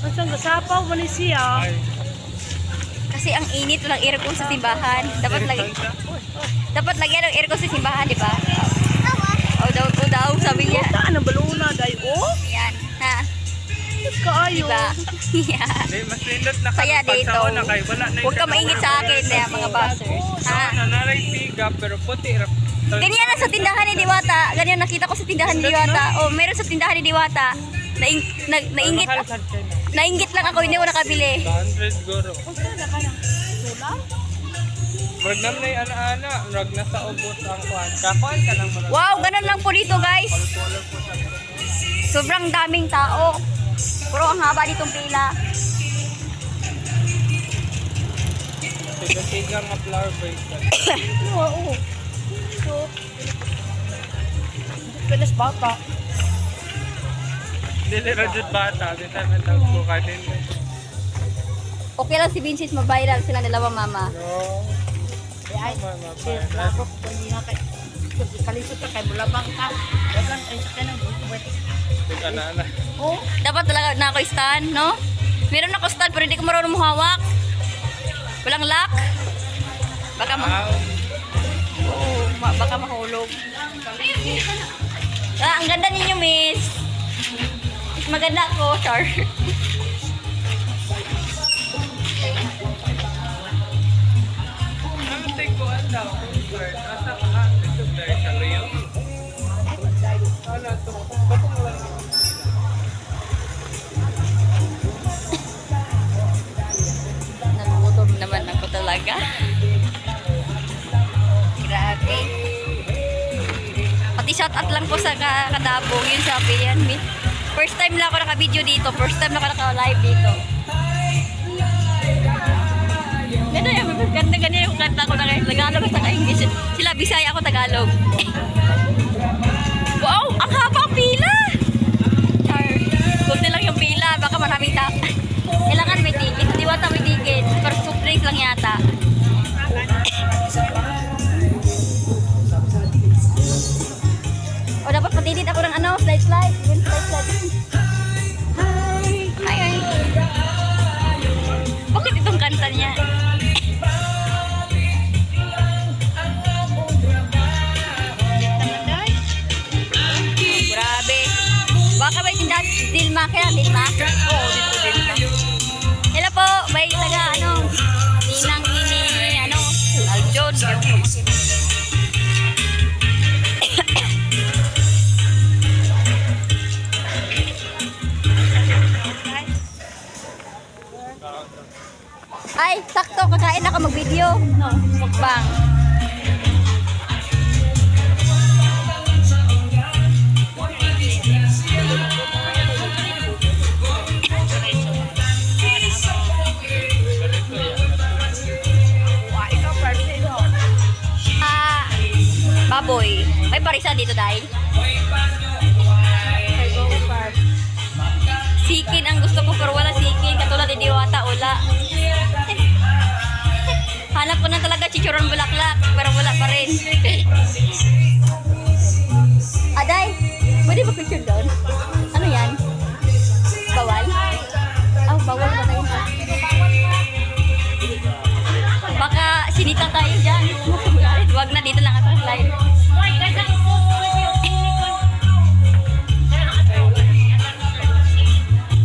Masang gasapaw mo ni siya. Kasi ang init, walang aircon sa simbahan. Dapat lagyan ng aircon sa simbahan, di ba? O daw, sabi niya. Saan ang baluna dahil? Oh, Yan, ha? mas kaayo. Diba? Yeah. Mas nindot na Saya dito. na kay wala na. Huwag ka maingit sa akin, mga buzzers. Ha? Naray piga pero puti ra. Ganyan na sa tindahan ni Diwata. Ganyan nakita ko sa tindahan ni Diwata. O, meron sa tindahan ni Diwata. Nainggit lang ako, hindi ko nakabili. 100 goro. Sulang? Wag na may ana-ana, wag na sa ubos ang kuan. Kakuan ka lang mo. Wow, ganun lang po dito, guys. Color po sa. Sobrang daming tao. Pero ang haba ditong pila. Tiga nga flower bracelet. Oo. So, pilas bata. Dili ra jud bata, kita na tagpo ka din. Okay lang si Vincent, mabiral sila dalawa, mama. No. Ay, ako, hindi na kay kalisod ka kay bulabang ka. Dagan ay sa kanang buwet. Tiga na na. Oh, Dapat talaga na ako stand, no? Meron ako stand pero hindi ko marunong mahawak. Walang lock. Baka baka mahulog. Ah, ang ganda ninyo, miss. Mas maganda ako, char. Ano ko daw? Asa ka? Ito dahil sa Rio. Ano to? Patong lang. Nagugutom naman ako talaga. Grabe. Pati shout out lang po sa kadabong yun sabi yan. First time lang ako naka-video dito. First time lang ako naka-live dito. Ganda yung kanta ko na kayo. Tagalog at English. Sila Bisaya, ako Tagalog. Wow! Ang haba ang pila! Char. Kunti lang yung pila. Baka maraming tao. Kailangan may ticket. Diwata may ticket. Pero soup drinks lang yata. O dapat patidit ako ng ano, slide. Yun, slide. Hi. Bakit itong kanta niya? Grabe. Baka may tindahan Dilma. Kaya Dilma? Oo, dito Dilma. Hello po. May taga Ninang ini Aljon. Ay, sakto. Kakain ako mag-video. Mukbang. Baboy. May parisan dito dahil. Sikin ang gusto ko pero wala sikin. Katulad ni Diwata, wala. Hanap ko na talaga chicharon bulaklak pero wala pa rin. Aday, pwede ba picture doon? Ano yan? Bawal? Bawal ba tayo? Baka sinita tayo dyan. Huwag na, dito lang ako live.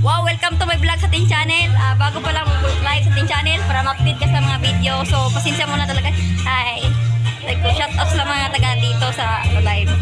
Wow, welcome to my vlog sa Tin Channel. Bago pa lang mag-live sa Tin Channel para ma-update ka sa mga video. So, pasensya muna talaga. Hi. Shout out sa mga taga dito sa live.